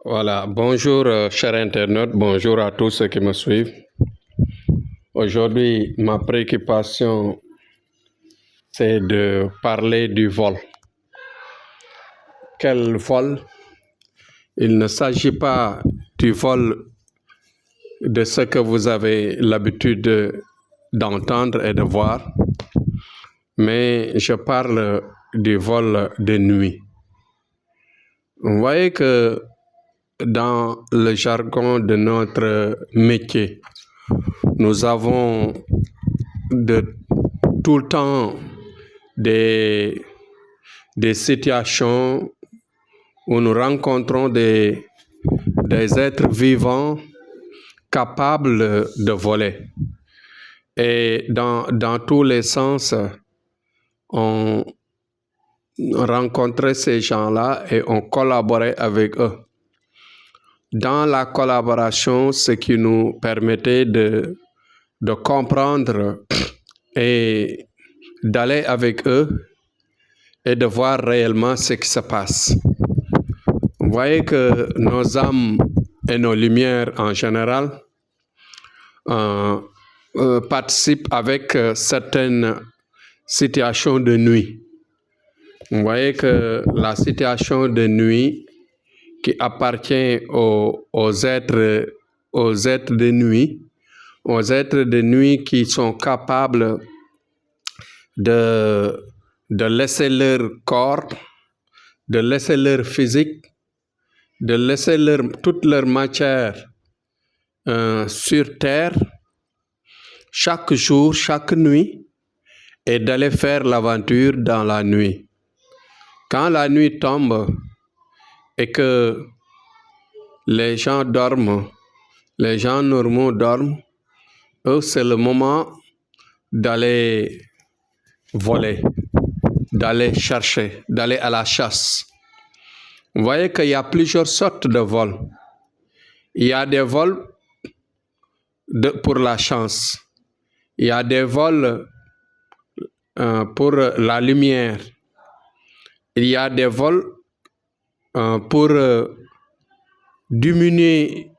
Voilà, bonjour chers internautes, bonjour à tous ceux qui me suivent. Aujourd'hui, ma préoccupation, c'est de parler du vol. Quel vol? Il ne s'agit pas du vol de ce que vous avez l'habitude d'entendre et de voir, mais je parle du vol de nuit. Vous voyez que dans le jargon de notre métier, nous avons de tout le temps des situations où nous rencontrons des êtres vivants capables de voler. Et dans tous les sens, on rencontrait ces gens-là et on collaborait avec eux. Dans la collaboration, ce qui nous permettait de comprendre et d'aller avec eux et de voir réellement ce qui se passe. Vous voyez que nos âmes et nos lumières en général participent avec certaines situations de nuit. Vous voyez que la situation de nuit qui appartient aux êtres de nuit, aux êtres de nuit qui sont capables de laisser leur corps, de laisser leur physique, de laisser toute leur matière sur terre, chaque jour, chaque nuit, et d'aller faire l'aventure dans la nuit. Quand la nuit tombe et que les gens dorment, les gens normaux dorment, eux, c'est le moment d'aller voler, d'aller chercher, d'aller à la chasse. Vous voyez qu'il y a plusieurs sortes de vols. Il y a des vols pour la chance. Il y a des vols pour la lumière. Il y a des vols pour diminuer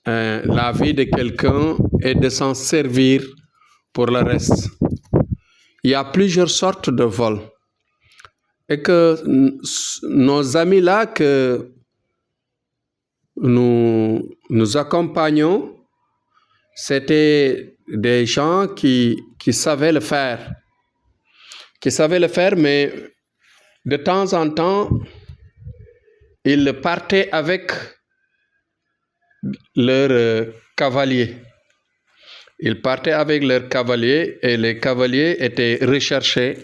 la vie de quelqu'un et de s'en servir pour le reste. Il y a plusieurs sortes de vols. Et que nos amis là que nous accompagnons, c'était des gens qui savaient le faire. Qui savaient le faire, mais de temps en temps, ils partaient avec leurs cavaliers. Ils partaient avec leurs cavaliers et les cavaliers étaient recherchés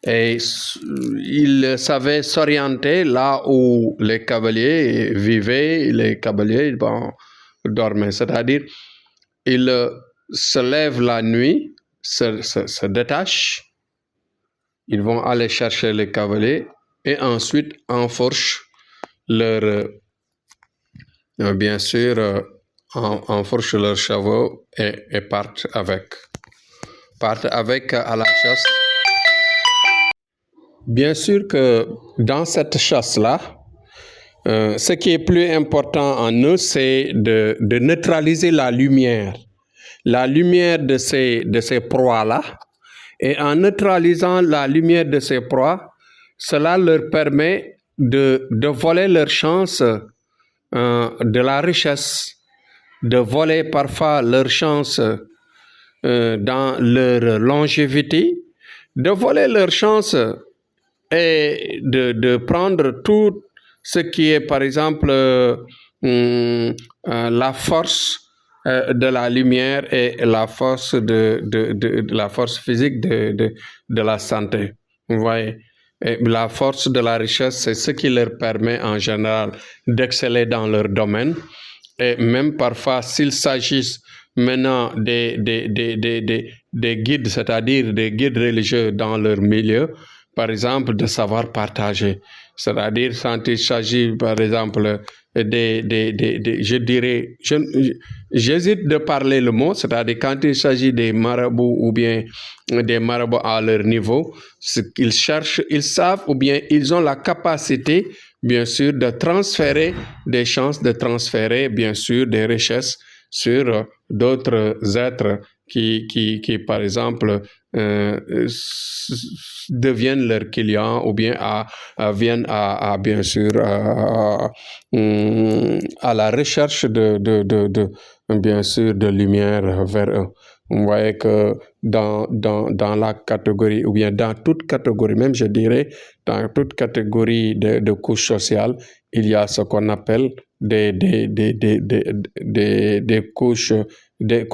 et ils savaient s'orienter là où les cavaliers vivaient, les cavaliers dormaient. C'est-à-dire, ils se lèvent la nuit, se détachent, ils vont aller chercher les cavaliers et ensuite enfourchent leur, bien sûr, enfourchent leurs chevaux et partent avec à la chasse. Bien sûr que dans cette chasse-là, ce qui est plus important en eux, c'est de neutraliser la lumière de ces proies-là. Et en neutralisant la lumière de ces proies, cela leur permet de voler leur chance de la richesse, de voler parfois leur chance dans leur longévité, de voler leur chance et de prendre tout ce qui est, par exemple, la force de la lumière et la force de la force physique de la santé. Vous voyez, et la force de la richesse, c'est ce qui leur permet en général d'exceller dans leur domaine. Et même parfois, s'il s'agisse maintenant des guides, c'est-à-dire des guides religieux dans leur milieu, par exemple, de savoir partager. C'est-à-dire, quand il s'agit, par exemple, je dirais, j'hésite de parler le mot, c'est-à-dire quand il s'agit des marabouts ou bien des marabouts à leur niveau, ce qu'ils cherchent, ils savent ou bien ils ont la capacité bien sûr, de transférer des chances, de transférer, bien sûr, des richesses sur d'autres êtres qui par exemple, deviennent leurs clients ou bien viennent bien sûr, à la recherche bien sûr, de lumière vers eux. Vous voyez que dans la catégorie, ou bien dans toute catégorie, même je dirais, dans toute catégorie de couches sociales, il y a ce qu'on appelle des couches, des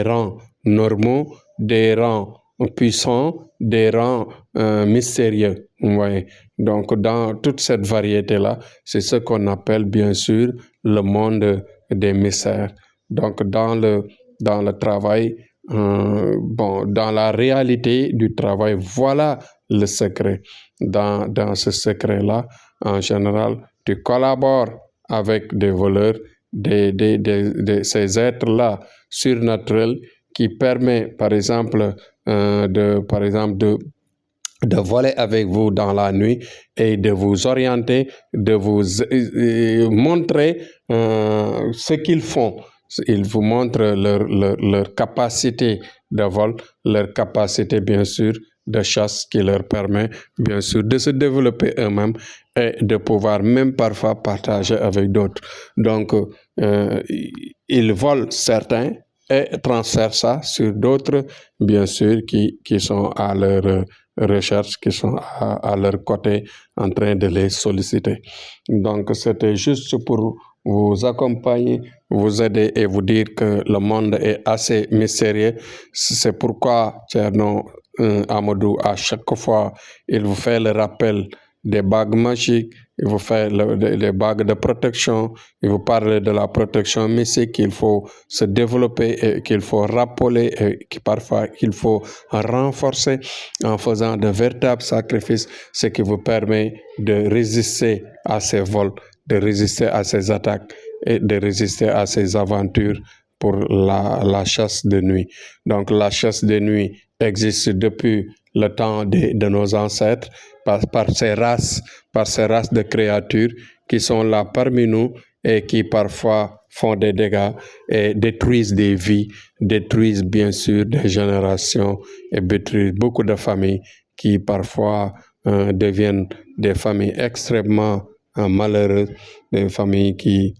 rangs normaux, des rangs puissants, des rangs mystérieux. Vous voyez. Donc, dans toute cette variété-là, c'est ce qu'on appelle bien sûr le monde des mystères. Donc, dans le travail, dans la réalité du travail, voilà le secret. Dans ce secret-là, en général, tu collabores avec des voleurs, ces êtres-là surnaturels qui permet, par exemple, de voler avec vous dans la nuit et de vous orienter, de vous montrer ce qu'ils font. Ils vous montrent leur capacité de vol, leur capacité, bien sûr, de chasse qui leur permet, bien sûr, de se développer eux-mêmes et de pouvoir même parfois partager avec d'autres. Donc, ils volent certains et transfèrent ça sur d'autres, bien sûr, qui sont à leur recherche, qui sont à leur côté en train de les solliciter. Donc, c'était juste pour vous accompagner, vous aider et vous dire que le monde est assez mystérieux. C'est pourquoi Thierno Amadou, à chaque fois, il vous fait le rappel des bagues magiques, il vous fait les bagues de protection, il vous parle de la protection mystique qu'il faut se développer et qu'il faut rappeler et parfois qu'il faut renforcer en faisant de véritables sacrifices, ce qui vous permet de résister à ces vols, de résister à ces attaques et de résister à ces aventures pour la chasse de nuit. Donc la chasse de nuit existe depuis le temps de nos ancêtres par ces races de créatures qui sont là parmi nous et qui parfois font des dégâts et détruisent des vies, détruisent bien sûr des générations et détruisent beaucoup de familles qui parfois deviennent des familles extrêmement malheureuses, des familles qui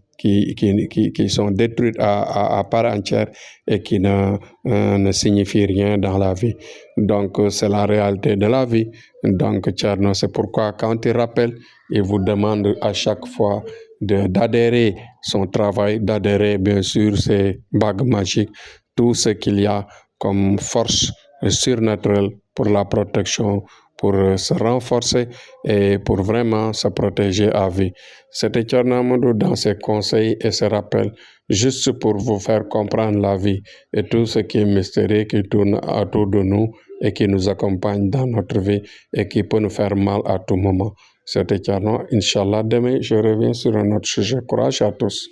sont détruites à part entière et qui ne signifient rien dans la vie. Donc, c'est la réalité de la vie. Donc, Thierno, c'est pourquoi quand il rappelle, il vous demande à chaque fois d'adhérer son travail, d'adhérer bien sûr ses bagues magiques, tout ce qu'il y a comme force surnaturelle pour la protection, pour se renforcer et pour vraiment se protéger à vie. C'était Thierno Amadou dans ses conseils et ses rappels, juste pour vous faire comprendre la vie et tout ce qui est mystérieux qui tourne autour de nous et qui nous accompagne dans notre vie et qui peut nous faire mal à tout moment. C'était Thierno. Inch'Allah, demain, je reviens sur un autre sujet. Courage à tous.